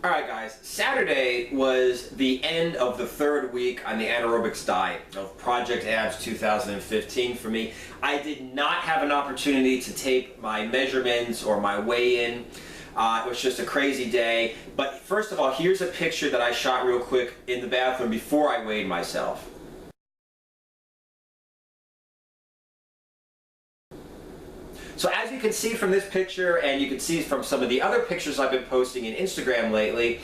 Alright guys, Saturday was the end of the third week on the Anaerobixx diet of Project Abs 2015 for me. I did not have an opportunity to tape my measurements or my weigh-in. It was just a crazy day. But first of all, here's a picture that I shot real quick in the bathroom before I weighed myself. So as you can see from this picture, and you can see from some of the other pictures I've been posting in Instagram lately,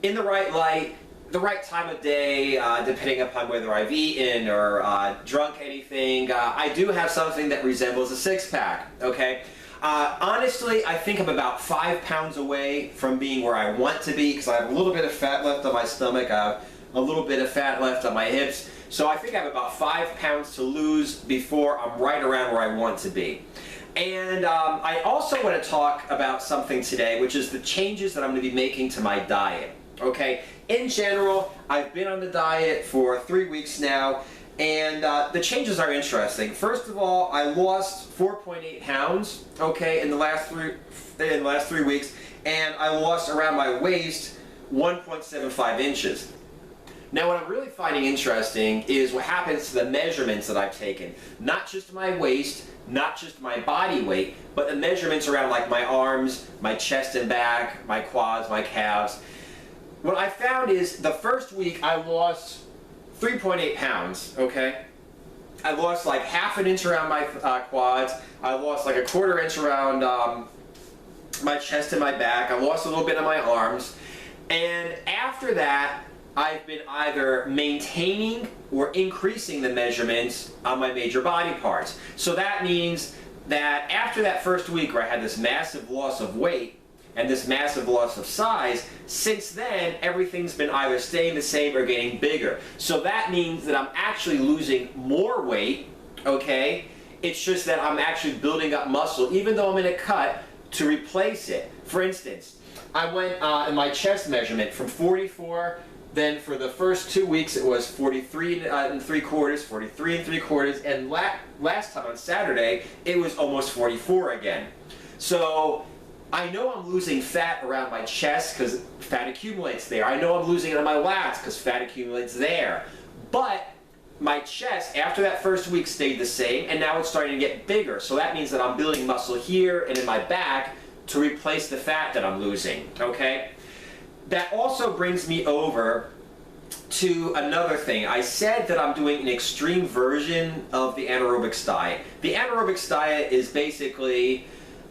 in the right light, the right time of day, depending upon whether I've eaten or drunk anything, I do have something that resembles a six-pack, okay? Honestly, I think I'm about 5 pounds away from being where I want to be because I have a little bit of fat left on my stomach, I have a little bit of fat left on my hips. So I think I have about 5 pounds to lose before I'm right around where I want to be. And I also want to talk about something today, which is the changes that I'm going to be making to my diet. Okay, in general, I've been on the diet for 3 weeks now, and the changes are interesting. First of all, I lost 4.8 pounds, okay, in the last three weeks, and I lost around my waist 1.75 inches. Now what I'm really finding interesting is what happens to the measurements that I've taken. Not just my waist, not just my body weight, but the measurements around like my arms, my chest and back, my quads, my calves. What I found is the first week I lost 3.8 pounds, okay? I lost like ½ an inch around my quads. I lost like ¼ inch around my chest and my back. I lost a little bit of my arms. And after that, I've been either maintaining or increasing the measurements on my major body parts. So that means that after that first week where I had this massive loss of weight and this massive loss of size, since then everything's been either staying the same or getting bigger. So that means that I'm actually losing more weight, okay? It's just that I'm actually building up muscle, even though I'm in a cut, to replace it. For instance, I went in my chest measurement from 44. Then for the first 2 weeks it was 43 3/4, 43 3/4, and last time on Saturday it was almost 44 again. So I know I'm losing fat around my chest because fat accumulates there. I know I'm losing it on my lats because fat accumulates there. But my chest after that first week stayed the same, and now it's starting to get bigger. So that means that I'm building muscle here and in my back to replace the fat that I'm losing, okay? That also brings me over to another thing. I said that I'm doing an extreme version of the Anaerobixx diet. The Anaerobixx diet is basically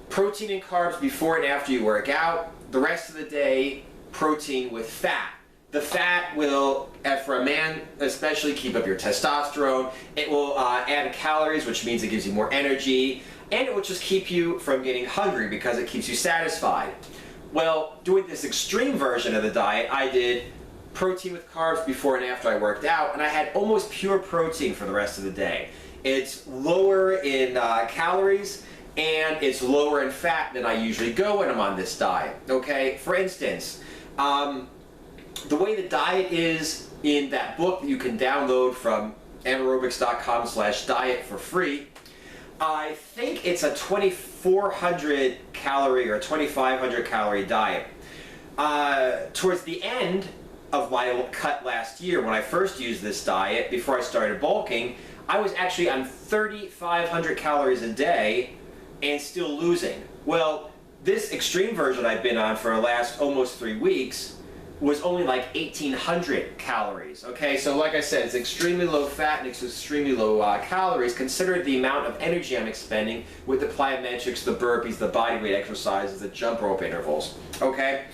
protein and carbs before and after you work out. The rest of the day, protein with fat. The fat will, for a man especially, keep up your testosterone. It will add calories, which means it gives you more energy. And it will just keep you from getting hungry because it keeps you satisfied. Well, doing this extreme version of the diet, I did protein with carbs before and after I worked out, and I had almost pure protein for the rest of the day. It's lower in calories, and it's lower in fat than I usually go when I'm on this diet, okay? For instance, the way the diet is in that book that you can download from anaerobixx.com/diet for free, I think it's a 2,400 calorie or 2,500 calorie diet. Towards the end of my cut last year, when I first used this diet, before I started bulking, I was actually on 3,500 calories a day and still losing. Well, this extreme version I've been on for the last almost 3 weeks was only like 1,800 calories, okay? So like I said, it's extremely low fat and it's extremely low calories considering the amount of energy I'm expending with the plyometrics, the burpees, the body weight exercises, the jump rope intervals, okay?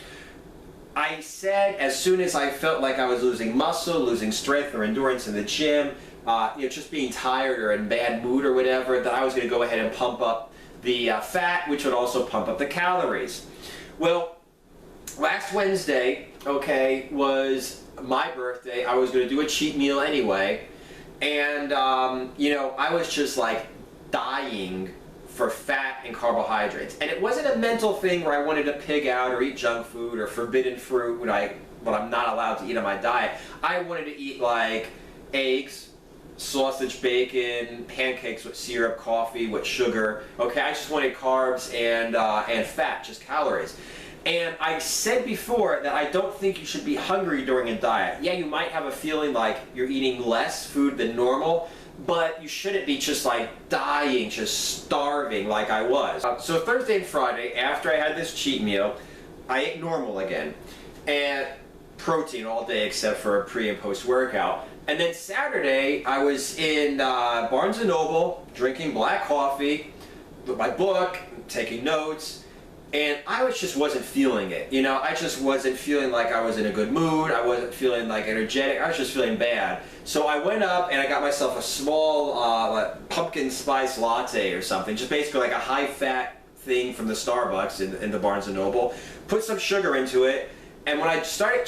I said as soon as I felt like I was losing muscle, losing strength or endurance in the gym, just being tired or in bad mood or whatever, that I was gonna go ahead and pump up the fat, which would also pump up the calories. Well, last Wednesday, okay, was my birthday. I was going to do a cheat meal anyway, and I was just like dying for fat and carbohydrates. And it wasn't a mental thing where I wanted to pig out or eat junk food or forbidden fruit what I'm not allowed to eat on my diet. I wanted to eat like eggs, sausage, bacon, pancakes with syrup, coffee with sugar. Okay, I just wanted carbs and fat, just calories. And I said before that I don't think you should be hungry during a diet. Yeah, you might have a feeling like you're eating less food than normal, but you shouldn't be just like dying, just starving like I was. So Thursday and Friday, after I had this cheat meal, I ate normal again. And protein all day except for a pre and post workout. And then Saturday, I was in Barnes & Noble drinking black coffee with my book, taking notes, and I just wasn't feeling it. You know, I just wasn't feeling like I was in a good mood. I wasn't feeling like energetic. I was just feeling bad. So I went up and I got myself a small pumpkin spice latte or something, just basically like a high-fat thing from the Starbucks in the Barnes & Noble. Put some sugar into it. And when I started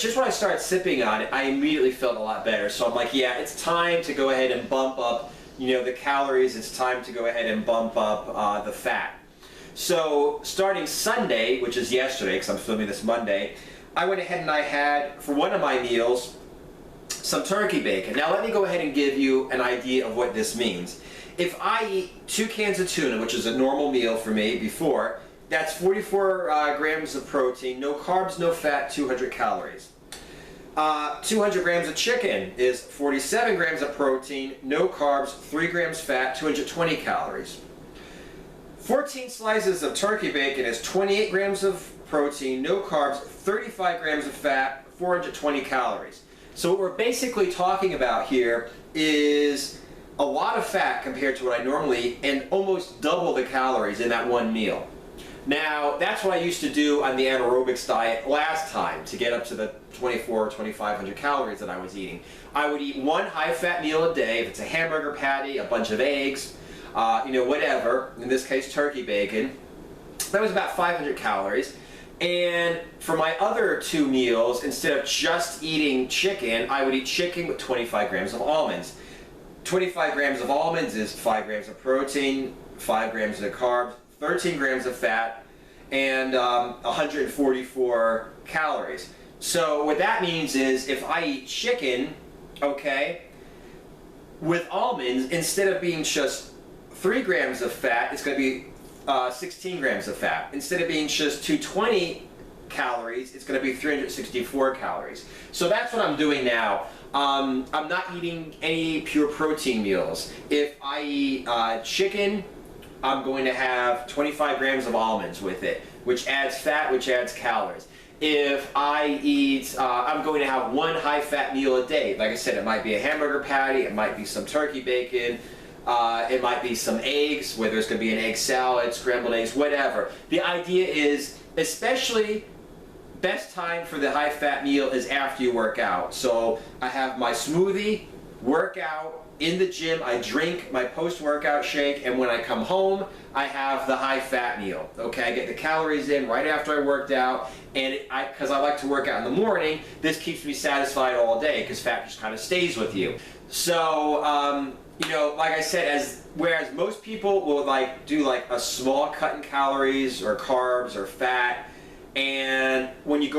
sipping on it, I immediately felt a lot better. So I'm like, yeah, it's time to go ahead and bump up, you know, the calories. It's time to go ahead and bump up the fat. So starting Sunday, which is yesterday, because I'm filming this Monday, I went ahead and I had, for one of my meals, some turkey bacon. Now let me go ahead and give you an idea of what this means. If I eat 2 cans of tuna, which is a normal meal for me before, that's 44 grams of protein, no carbs, no fat, 200 calories. 200 grams of chicken is 47 grams of protein, no carbs, 3 grams fat, 220 calories. 14 slices of turkey bacon is 28 grams of protein, no carbs, 35 grams of fat, 420 calories. So what we're basically talking about here is a lot of fat compared to what I normally eat and almost double the calories in that one meal. Now, that's what I used to do on the Anaerobixx diet last time to get up to the 2,400 or 2,500 calories that I was eating. I would eat one high-fat meal a day. If it's a hamburger patty, a bunch of eggs, you know, whatever, in this case turkey bacon, that was about 500 calories. And for my other 2 meals, instead of just eating chicken, I would eat chicken with 25 grams of almonds. 25 grams of almonds is 5 grams of protein, 5 grams of carbs, 13 grams of fat, and 144 calories. So what that means is if I eat chicken, okay, with almonds, instead of being just 3 grams of fat, it's going to be 16 grams of fat. Instead of being just 220 calories, it's going to be 364 calories. So that's what I'm doing now. I'm not eating any pure protein meals. If I eat chicken, I'm going to have 25 grams of almonds with it, which adds fat, which adds calories. If I eat, I'm going to have one high-fat meal a day. Like I said, it might be a hamburger patty, it might be some turkey bacon, it might be some eggs, whether it's going to be an egg salad, scrambled eggs, whatever. The idea is, especially, best time for the high-fat meal is after you work out. So I have my smoothie, workout, in the gym, I drink my post-workout shake, and when I come home, I have the high-fat meal. Okay, I get the calories in right after I worked out, and because I like to work out in the morning, this keeps me satisfied all day because fat just kind of stays with you. So, you know, like I said, whereas most people will do a small cut in calories or carbs or fat, and when you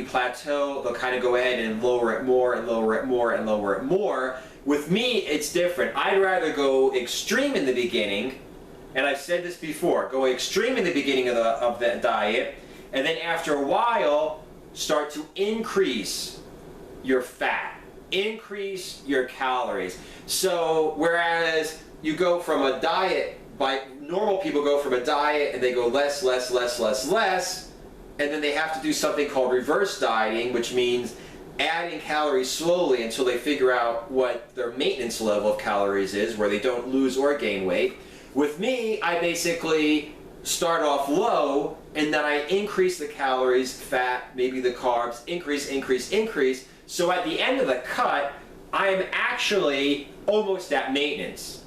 plateau, they'll kind of go ahead and lower it more and lower it more and lower it more. With me, it's different. I'd rather go extreme in the beginning, and I've said this before, go extreme in the beginning of the diet, and then after a while, start to increase your fat, increase your calories. So whereas you go from a diet, normal people go from a diet and they go less, less, less, less, less, and then they have to do something called reverse dieting, which means adding calories slowly until they figure out what their maintenance level of calories is, where they don't lose or gain weight. With me, I basically start off low, and then I increase the calories, fat, maybe the carbs, increase, increase, increase. So at the end of the cut, I am actually almost at maintenance.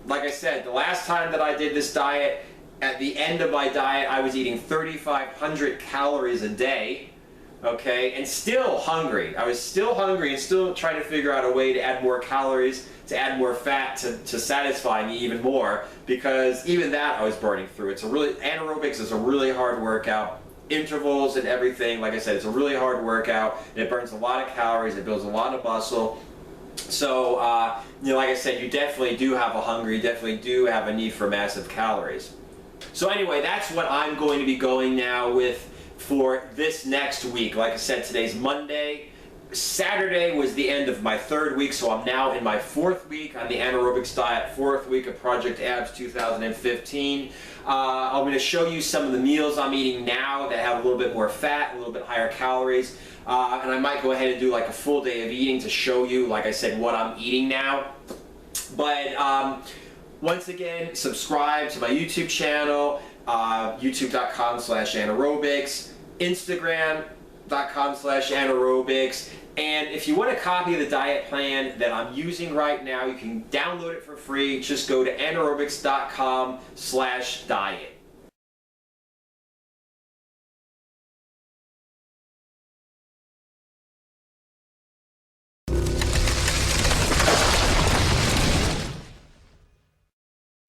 Like I said, the last time that I did this diet, at the end of my diet, I was eating 3,500 calories a day. Okay, and still hungry. I was still hungry and still trying to figure out a way to add more calories, to add more fat to satisfy me even more, because even that I was burning through. Anaerobixx is a really hard workout. Intervals and everything, like I said, it's a really hard workout, and it burns a lot of calories, it builds a lot of muscle. So, you know, like I said, you definitely do have a hunger, you definitely do have a need for massive calories. So anyway, that's what I'm going to be going now with for this next week. Like I said, today's Monday. Saturday was the end of my 3rd week, so I'm now in my 4th week on the Anaerobixx diet, 4th week of Project Abs 2015. I'm going to show you some of the meals I'm eating now that have a little bit more fat, a little bit higher calories, and I might go ahead and do like a full day of eating to show you, like I said, what I'm eating now. But once again, subscribe to my YouTube channel, youtube.com/anaerobixx, Instagram.com/anaerobixx. And if you want a copy of the diet plan that I'm using right now, you can download it for free. Just go to anaerobixx.com/diet.